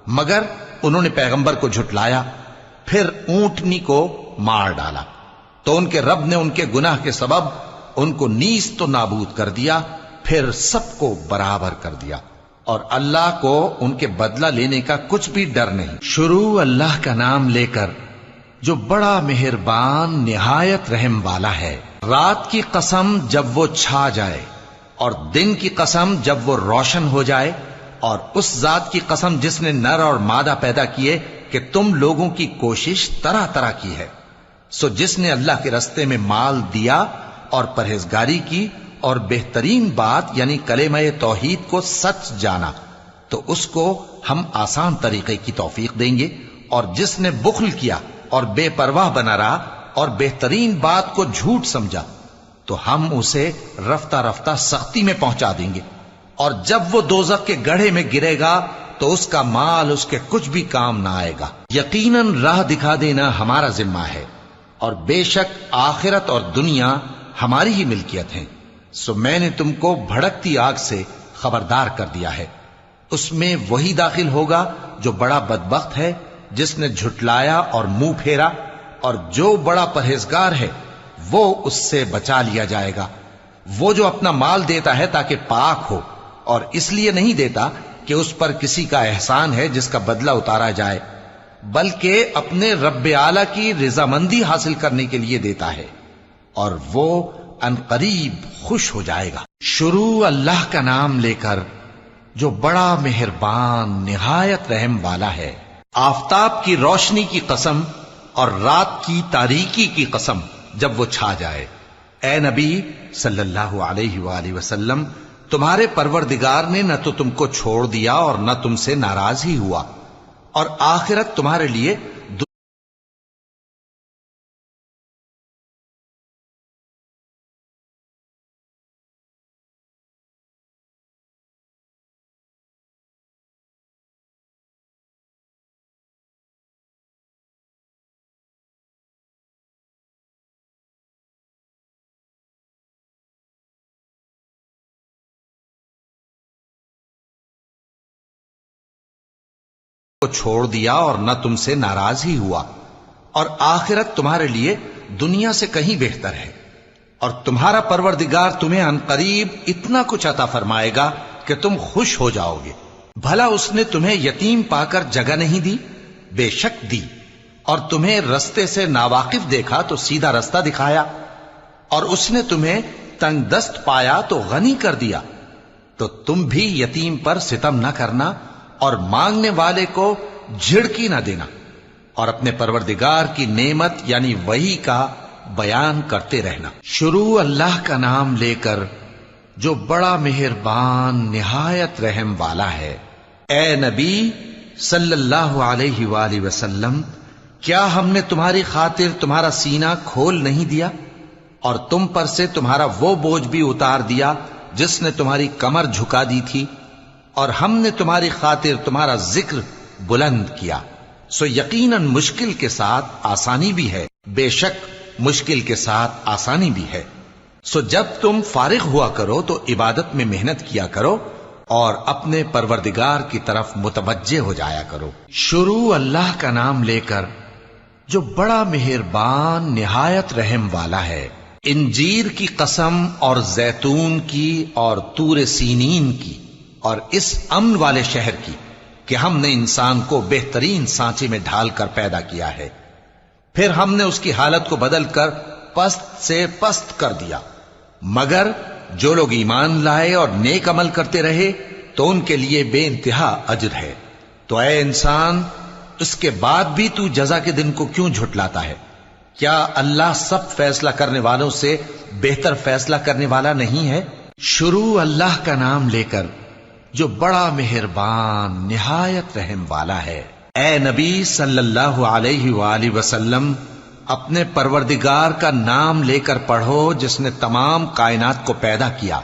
مگر انہوں نے پیغمبر کو جھٹلایا۔ پھر اونٹنی کو مار ڈالا تو ان کے رب نے ان کے گناہ کے سبب ان کو نیست و نابود کر دیا، پھر سب کو برابر کر دیا، اور اللہ کو ان کے بدلہ لینے کا کچھ بھی ڈر نہیں۔ شروع اللہ کا نام لے کر جو بڑا مہربان نہایت رحم والا ہے۔ رات کی قسم جب وہ چھا جائے، اور دن کی قسم جب وہ روشن ہو جائے، اور اس ذات کی قسم جس نے نر اور مادہ پیدا کیے کہ تم لوگوں کی کوشش طرح طرح کی ہے۔ سو جس نے اللہ کے رستے میں مال دیا اور پرہیزگاری کی اور بہترین بات یعنی کلمہ توحید کو سچ جانا، تو اس کو ہم آسان طریقے کی توفیق دیں گے، اور جس نے بخل کیا اور بے پرواہ بنا رہا اور بہترین بات کو جھوٹ سمجھا، تو ہم اسے رفتہ رفتہ سختی میں پہنچا دیں گے، اور جب وہ دوزخ کے گڑھے میں گرے گا تو اس کا مال اس کے کچھ بھی کام نہ آئے گا۔ یقیناً راہ دکھا دینا ہمارا ذمہ ہے، اور بے شک آخرت اور دنیا ہماری ہی ملکیت ہیں۔ سو میں نے تم کو بھڑکتی آگ سے خبردار کر دیا ہے، اس میں وہی داخل ہوگا جو بڑا بدبخت ہے، جس نے جھٹلایا اور منہ پھیرا، اور جو بڑا پرہیزگار ہے وہ اس سے بچا لیا جائے گا۔ وہ جو اپنا مال دیتا ہے تاکہ پاک ہو، اور اس لیے نہیں دیتا کہ اس پر کسی کا احسان ہے جس کا بدلہ اتارا جائے، بلکہ اپنے رب اعلیٰ کی رضامندی حاصل کرنے کے لیے دیتا ہے، اور وہ ان قریب خوش ہو جائے گا۔ شروع اللہ کا نام لے کر جو بڑا مہربان نہایت رحم والا ہے۔ آفتاب کی روشنی کی قسم اور رات کی تاریکی کی قسم جب وہ چھا جائے۔ اے نبی صلی اللہ علیہ وآلہ وسلم، تمہارے پروردگار نے نہ تو تم کو چھوڑ دیا اور نہ تم سے ناراض ہی ہوا، اور آخرت تمہارے لیے کو چھوڑ دیا اور نہ تم سے ناراض ہی ہوا، اور آخرت تمہارے لیے دنیا سے کہیں بہتر ہے، اور تمہارا پروردگار تمہیں عنقریب اتنا کچھ عطا فرمائے گا کہ تم خوش ہو جاؤ گے۔ بھلا اس نے تمہیں یتیم پا کر جگہ نہیں دی؟ بے شک دی، اور تمہیں رستے سے ناواقف دیکھا تو سیدھا رستہ دکھایا، اور اس نے تمہیں تنگ دست پایا تو غنی کر دیا۔ تو تم بھی یتیم پر ستم نہ کرنا، اور مانگنے والے کو جھڑکی نہ دینا، اور اپنے پروردگار کی نعمت یعنی وحی کا بیان کرتے رہنا۔ شروع اللہ کا نام لے کر جو بڑا مہربان نہایت رحم والا ہے۔ اے نبی صلی اللہ علیہ وآلہ وسلم، کیا ہم نے تمہاری خاطر تمہارا سینہ کھول نہیں دیا، اور تم پر سے تمہارا وہ بوجھ بھی اتار دیا جس نے تمہاری کمر جھکا دی تھی، اور ہم نے تمہاری خاطر تمہارا ذکر بلند کیا. سو یقیناً مشکل کے ساتھ آسانی بھی ہے، بے شک مشکل کے ساتھ آسانی بھی ہے. سو جب تم فارغ ہوا کرو تو عبادت میں محنت کیا کرو اور اپنے پروردگار کی طرف متوجہ ہو جایا کرو. شروع اللہ کا نام لے کر جو بڑا مہربان نہایت رحم والا ہے. انجیر کی قسم اور زیتون کی اور طور سینین کی اور اس امن والے شہر کی کہ ہم نے انسان کو بہترین سانچے میں ڈھال کر پیدا کیا ہے، پھر ہم نے اس کی حالت کو بدل کر پست سے پست کر دیا. مگر جو لوگ ایمان لائے اور نیک عمل کرتے رہے تو ان کے لیے بے انتہا اجر ہے. تو اے انسان، اس کے بعد بھی تو جزا کے دن کو کیوں جھٹلاتا ہے؟ کیا اللہ سب فیصلہ کرنے والوں سے بہتر فیصلہ کرنے والا نہیں ہے؟ شروع اللہ کا نام لے کر جو بڑا مہربان نہایت رحم والا ہے. اے نبی صلی اللہ علیہ وآلہ وسلم، اپنے پروردگار کا نام لے کر پڑھو جس نے تمام کائنات کو پیدا کیا،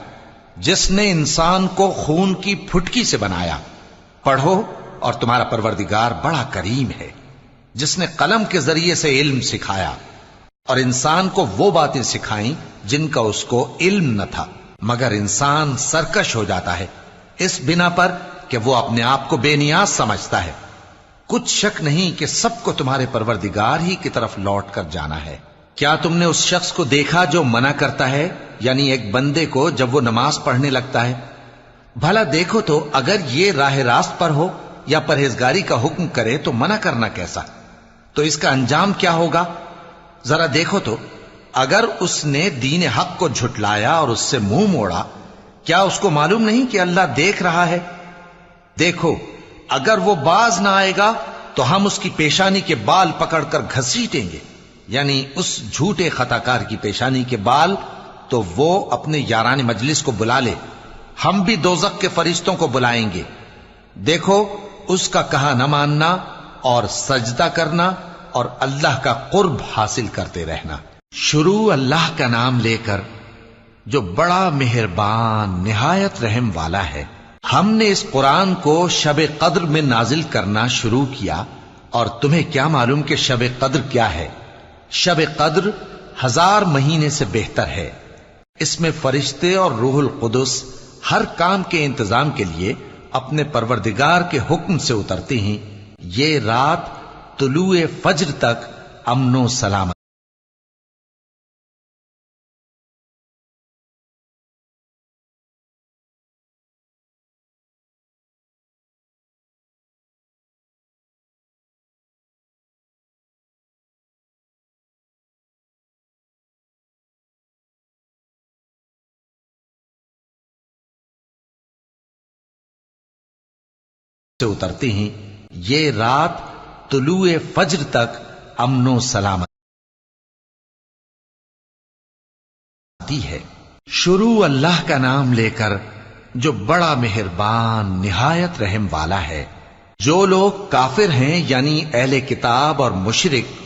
جس نے انسان کو خون کی پھٹکی سے بنایا. پڑھو اور تمہارا پروردگار بڑا کریم ہے، جس نے قلم کے ذریعے سے علم سکھایا اور انسان کو وہ باتیں سکھائیں جن کا اس کو علم نہ تھا. مگر انسان سرکش ہو جاتا ہے اس بنا پر کہ وہ اپنے آپ کو بے نیاز سمجھتا ہے. کچھ شک نہیں کہ سب کو تمہارے پروردگار ہی کی طرف لوٹ کر جانا ہے. کیا تم نے اس شخص کو دیکھا جو منع کرتا ہے، یعنی ایک بندے کو جب وہ نماز پڑھنے لگتا ہے؟ بھلا دیکھو تو اگر یہ راہ راست پر ہو یا پرہیزگاری کا حکم کرے تو منع کرنا کیسا؟ تو اس کا انجام کیا ہوگا؟ ذرا دیکھو تو اگر اس نے دین حق کو جھٹلایا اور اس سے منہ موڑا، کیا اس کو معلوم نہیں کہ اللہ دیکھ رہا ہے؟ دیکھو اگر وہ باز نہ آئے گا تو ہم اس کی پیشانی کے بال پکڑ کر گھسیٹیں گے، یعنی اس جھوٹے خطا کار کی پیشانی کے بال. تو وہ اپنے یاران مجلس کو بلا لے، ہم بھی دوزخ کے فرشتوں کو بلائیں گے. دیکھو اس کا کہا نہ ماننا اور سجدہ کرنا اور اللہ کا قرب حاصل کرتے رہنا. شروع اللہ کا نام لے کر جو بڑا مہربان نہایت رحم والا ہے. ہم نے اس قرآن کو شب قدر میں نازل کرنا شروع کیا، اور تمہیں کیا معلوم کہ شب قدر کیا ہے؟ شب قدر 1000 مہینے سے بہتر ہے. اس میں فرشتے اور روح القدس ہر کام کے انتظام کے لیے اپنے پروردگار کے حکم سے اترتے ہیں. یہ رات طلوع فجر تک امن و سلامت سے اترتے ہیں. یہ رات طلوع فجر تک امن و سلامت ہے. شروع اللہ کا نام لے کر جو بڑا مہربان نہایت رحم والا ہے. جو لوگ کافر ہیں یعنی اہل کتاب اور مشرک،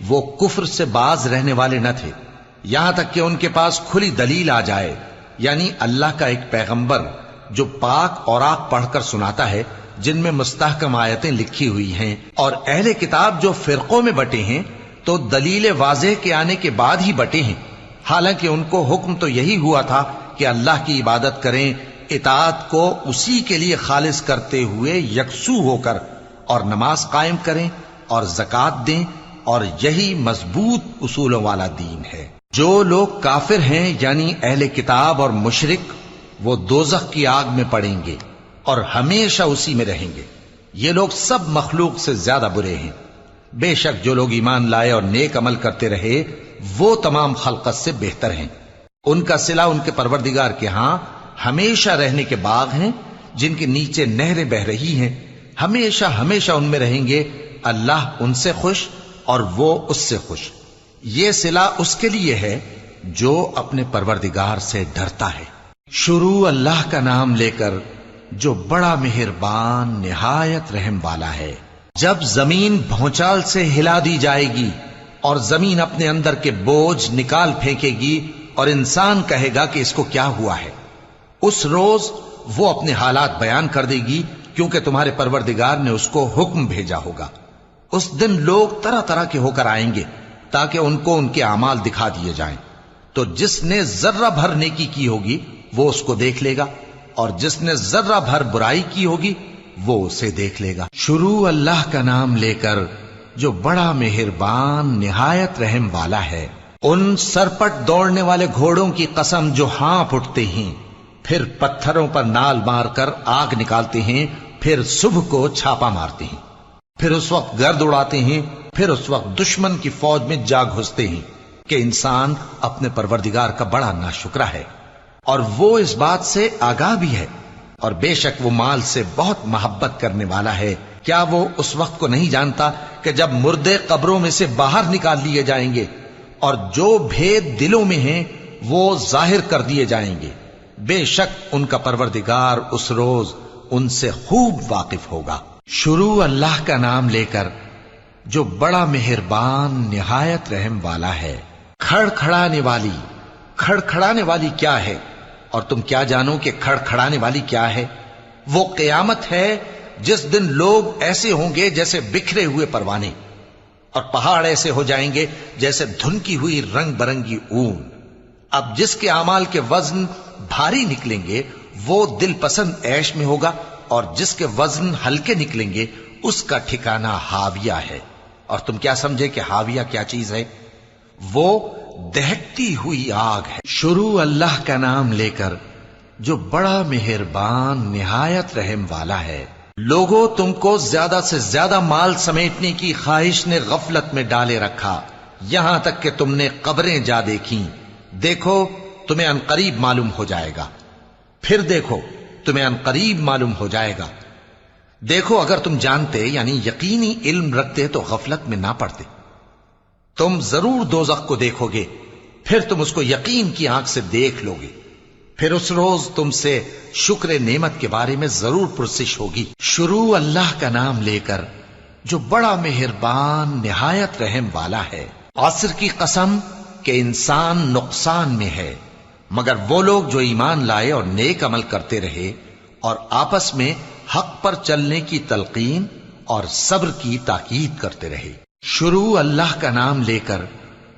وہ کفر سے باز رہنے والے نہ تھے یہاں تک کہ ان کے پاس کھلی دلیل آ جائے، یعنی اللہ کا ایک پیغمبر جو پاک اوراق پڑھ کر سناتا ہے جن میں مستحکم آیتیں لکھی ہوئی ہیں. اور اہل کتاب جو فرقوں میں بٹے ہیں تو دلیل واضح کے آنے کے بعد ہی بٹے ہیں، حالانکہ ان کو حکم تو یہی ہوا تھا کہ اللہ کی عبادت کریں، اطاعت کو اسی کے لیے خالص کرتے ہوئے یکسو ہو کر، اور نماز قائم کریں اور زکوٰۃ دیں، اور یہی مضبوط اصولوں والا دین ہے. جو لوگ کافر ہیں یعنی اہل کتاب اور مشرک، وہ دوزخ کی آگ میں پڑیں گے اور ہمیشہ اسی میں رہیں گے. یہ لوگ سب مخلوق سے زیادہ برے ہیں. بے شک جو لوگ ایمان لائے اور نیک عمل کرتے رہے وہ تمام خلقت سے بہتر ہیں. ان کا صلہ ان کے پروردگار کے ہاں ہمیشہ رہنے کے باغ ہیں جن کے نیچے نہریں بہ رہی ہیں. ہمیشہ ہمیشہ ان میں رہیں گے. اللہ ان سے خوش اور وہ اس سے خوش. یہ صلہ اس کے لیے ہے جو اپنے پروردگار سے ڈرتا ہے. شروع اللہ کا نام لے کر جو بڑا مہربان نہایت رحم والا ہے. جب زمین بھونچال سے ہلا دی جائے گی اور زمین اپنے اندر کے بوجھ نکال پھینکے گی اور انسان کہے گا کہ اس کو کیا ہوا ہے، اس روز وہ اپنے حالات بیان کر دے گی کیونکہ تمہارے پروردگار نے اس کو حکم بھیجا ہوگا۔ اس دن لوگ طرح طرح کے ہو کر آئیں گے تاکہ ان کو ان کے اعمال دکھا دیے جائیں، تو جس نے ذرہ بھر نیکی کی ہوگی وہ اس کو دیکھ لے گا، اور جس نے ذرہ بھر برائی کی ہوگی وہ اسے دیکھ لے گا۔ شروع اللہ کا نام لے کر جو بڑا مہربان نہایت رحم والا ہے۔ ان سرپٹ دوڑنے والے گھوڑوں کی قسم جو ہانپ اٹھتے ہیں، پھر پتھروں پر نال مار کر آگ نکالتے ہیں، پھر صبح کو چھاپا مارتے ہیں، پھر اس وقت گرد اڑاتے ہیں، پھر اس وقت دشمن کی فوج میں جا گھستے ہیں کہ انسان اپنے پروردگار کا بڑا ناشکرا ہے، اور وہ اس بات سے آگاہ بھی ہے، اور بے شک وہ مال سے بہت محبت کرنے والا ہے۔ کیا وہ اس وقت کو نہیں جانتا کہ جب مردے قبروں میں سے باہر نکال لیے جائیں گے اور جو بھید دلوں میں ہیں وہ ظاہر کر دیے جائیں گے، بے شک ان کا پروردگار اس روز ان سے خوب واقف ہوگا۔ شروع اللہ کا نام لے کر جو بڑا مہربان نہایت رحم والا ہے۔ کھڑکھڑانے والی، کھڑکھڑانے والی کیا ہے؟ اور تم کیا جانو کہ کھڑکھڑانے والی کیا ہے؟ وہ قیامت ہے جس دن لوگ ایسے ہوں گے جیسے بکھرے ہوئے پروانے، اور پہاڑ ایسے ہو جائیں گے جیسے دھنکی ہوئی رنگ برنگی اون۔ اب جس کے اعمال کے وزن بھاری نکلیں گے وہ دل پسند عیش میں ہوگا، اور جس کے وزن ہلکے نکلیں گے اس کا ٹھکانہ ہاویہ ہے۔ اور تم کیا سمجھے کہ ہاویہ کیا چیز ہے؟ وہ دہکتی ہوئی آگ ہے۔ شروع اللہ کا نام لے کر جو بڑا مہربان نہایت رحم والا ہے۔ لوگوں، تم کو زیادہ سے زیادہ مال سمیٹنے کی خواہش نے غفلت میں ڈالے رکھا، یہاں تک کہ تم نے قبریں جا دیکھیں۔ دیکھو تمہیں عنقریب معلوم ہو جائے گا، پھر دیکھو تمہیں عنقریب معلوم ہو جائے گا۔ دیکھو اگر تم جانتے یعنی یقینی علم رکھتے تو غفلت میں نہ پڑتے۔ تم ضرور دوزخ کو دیکھو گے، پھر تم اس کو یقین کی آنکھ سے دیکھ لو گے، پھر اس روز تم سے شکر نعمت کے بارے میں ضرور پرسش ہوگی۔ شروع اللہ کا نام لے کر جو بڑا مہربان نہایت رحم والا ہے۔ عصر کی قسم کہ انسان نقصان میں ہے مگر وہ لوگ جو ایمان لائے اور نیک عمل کرتے رہے اور آپس میں حق پر چلنے کی تلقین اور صبر کی تاکید کرتے رہے۔ شروع اللہ کا نام لے کر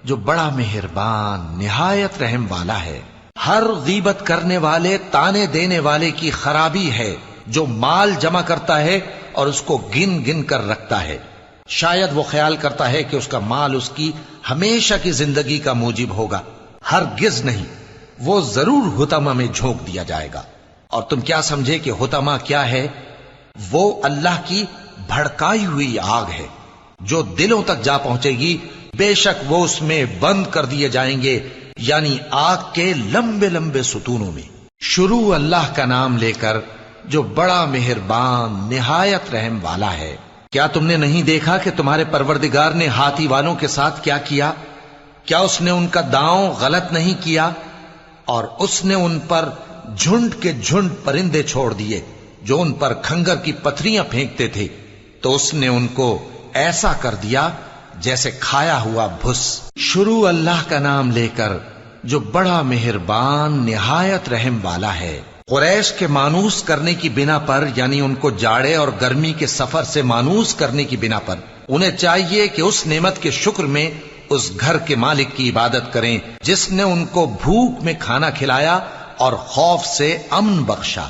جو بڑا مہربان نہایت رحم والا ہے۔ ہر غیبت کرنے والے، تانے دینے والے کی خرابی ہے جو مال جمع کرتا ہے اور اس کو گن گن کر رکھتا ہے۔ شاید وہ خیال کرتا ہے کہ اس کا مال اس کی ہمیشہ کی زندگی کا موجب ہوگا، ہرگز نہیں، وہ ضرور حطمہ میں جھونک دیا جائے گا۔ اور تم کیا سمجھے کہ حطمہ کیا ہے؟ وہ اللہ کی بھڑکائی ہوئی آگ ہے جو دلوں تک جا پہنچے گی، بے شک وہ اس میں بند کر دیے جائیں گے، یعنی آگ کے لمبے لمبے ستونوں میں۔ شروع اللہ کا نام لے کر جو بڑا مہربان نہایت رحم والا ہے۔ کیا تم نے نہیں دیکھا کہ تمہارے پروردگار نے ہاتھی والوں کے ساتھ کیا کیا؟ کیا اس نے ان کا داؤں غلط نہیں کیا؟ اور اس نے ان پر جھنڈ کے جھنڈ پرندے چھوڑ دیے جو ان پر کھنگر کی پتھریاں پھینکتے تھے، تو اس نے ان کو ایسا کر دیا جیسے کھایا ہوا بھس۔ شروع اللہ کا نام لے کر جو بڑا مہربان نہایت رحم والا ہے۔ قریش کے مانوس کرنے کی بنا پر، یعنی ان کو جاڑے اور گرمی کے سفر سے مانوس کرنے کی بنا پر، انہیں چاہیے کہ اس نعمت کے شکر میں اس گھر کے مالک کی عبادت کریں جس نے ان کو بھوک میں کھانا کھلایا اور خوف سے امن بخشا۔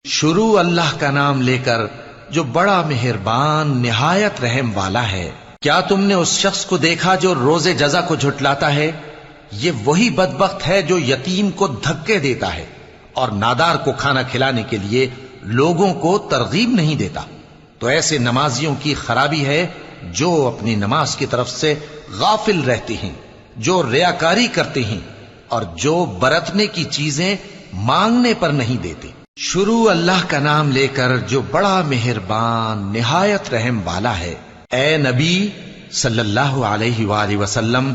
شروع اللہ کا نام لے کر جو بڑا مہربان نہایت رحم والا ہے۔ کیا تم نے اس شخص کو دیکھا جو روز جزا کو جھٹلاتا ہے؟ یہ وہی بدبخت ہے جو یتیم کو دھکے دیتا ہے اور نادار کو کھانا کھلانے کے لیے لوگوں کو ترغیب نہیں دیتا۔ تو ایسے نمازیوں کی خرابی ہے جو اپنی نماز کی طرف سے غافل رہتے ہیں، جو ریاکاری کرتے ہیں اور جو برتنے کی چیزیں مانگنے پر نہیں دیتے۔ شروع اللہ کا نام لے کر جو بڑا مہربان نہایت رحم والا ہے۔ اے نبی صلی اللہ علیہ وآلہ وسلم،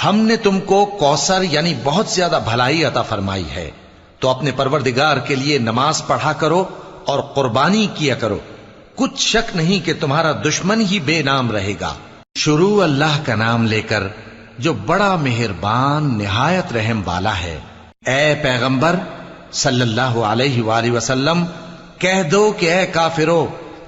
ہم نے تم کو کوثر یعنی بہت زیادہ بھلائی عطا فرمائی ہے، تو اپنے پروردگار کے لیے نماز پڑھا کرو اور قربانی کیا کرو، کچھ شک نہیں کہ تمہارا دشمن ہی بے نام رہے گا۔ شروع اللہ کا نام لے کر جو بڑا مہربان نہایت رحم والا ہے۔ اے پیغمبر صلی اللہ علیہ وآلہ وسلم، کہہ دو کہ اے کافرو،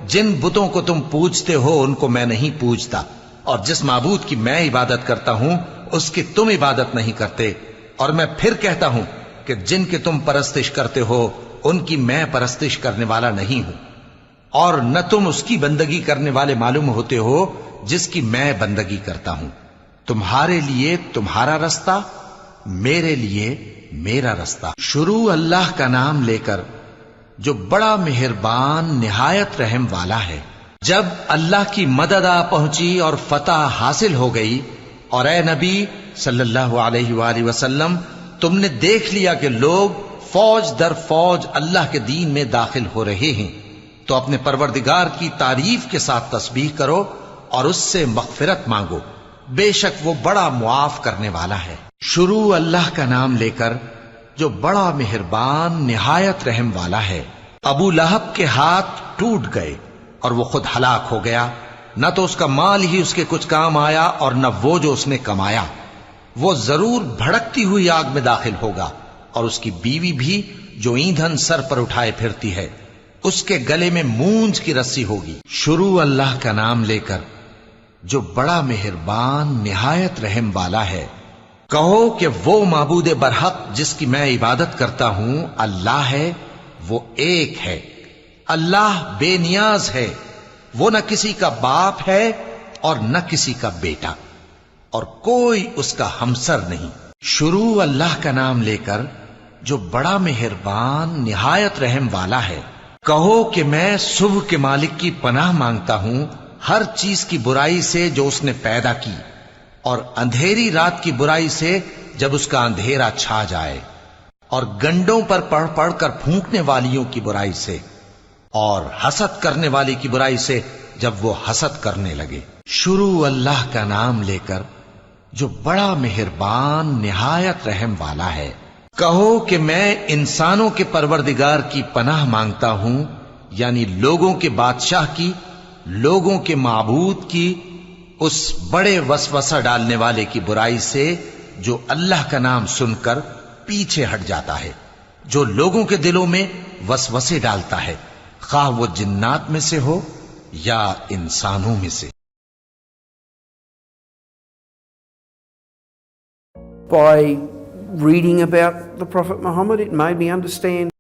جن بتوں کو تم پوجتے ہو ان کو میں نہیں پوجتا، اور جس معبود کی میں عبادت کرتا ہوں اس کی تم عبادت نہیں کرتے، اور میں پھر کہتا ہوں کہ جن کی تم پرستش کرتے ہو ان کی میں پرستش کرنے والا نہیں ہوں، اور نہ تم اس کی بندگی کرنے والے معلوم ہوتے ہو جس کی میں بندگی کرتا ہوں۔ تمہارے لیے تمہارا رستہ، میرے لیے میرا رستہ۔ شروع اللہ کا نام لے کر جو بڑا مہربان نہایت رحم والا ہے۔ جب اللہ کی مدد آ پہنچی اور فتح حاصل ہو گئی، اور اے نبی صلی اللہ علیہ وآلہ وسلم تم نے دیکھ لیا کہ لوگ فوج در فوج اللہ کے دین میں داخل ہو رہے ہیں، تو اپنے پروردگار کی تعریف کے ساتھ تسبیح کرو اور اس سے مغفرت مانگو، بے شک وہ بڑا معاف کرنے والا ہے۔ شروع اللہ کا نام لے کر جو بڑا مہربان نہایت رحم والا ہے۔ ابو لہب کے ہاتھ ٹوٹ گئے اور وہ خود ہلاک ہو گیا، نہ تو اس کا مال ہی اس کے کچھ کام آیا اور نہ وہ جو اس نے کمایا۔ وہ ضرور بھڑکتی ہوئی آگ میں داخل ہوگا، اور اس کی بیوی بھی جو ایندھن سر پر اٹھائے پھرتی ہے، اس کے گلے میں مونج کی رسی ہوگی۔ شروع اللہ کا نام لے کر جو بڑا مہربان نہایت رحم والا ہے۔ کہو کہ وہ معبود برحق جس کی میں عبادت کرتا ہوں اللہ ہے، وہ ایک ہے، اللہ بے نیاز ہے، وہ نہ کسی کا باپ ہے اور نہ کسی کا بیٹا، اور کوئی اس کا ہمسر نہیں۔ شروع اللہ کا نام لے کر جو بڑا مہربان نہایت رحم والا ہے۔ کہو کہ میں صبح کے مالک کی پناہ مانگتا ہوں ہر چیز کی برائی سے جو اس نے پیدا کی، اور اندھیری رات کی برائی سے جب اس کا اندھیرا چھا جائے، اور گنڈوں پر پڑھ پڑھ کر پھونکنے والیوں کی برائی سے، اور حسد کرنے والی کی برائی سے جب وہ حسد کرنے لگے۔ شروع اللہ کا نام لے کر جو بڑا مہربان نہایت رحم والا ہے۔ کہو کہ میں انسانوں کے پروردگار کی پناہ مانگتا ہوں، یعنی لوگوں کے بادشاہ کی، لوگوں کے معبود کی، اس بڑے وسوسہ ڈالنے والے کی برائی سے جو اللہ کا نام سن کر پیچھے ہٹ جاتا ہے، جو لوگوں کے دلوں میں وسوسے ڈالتا ہے، خواہ وہ جنات میں سے ہو یا انسانوں میں سے۔ By reading about the Prophet Muhammad, it made me understand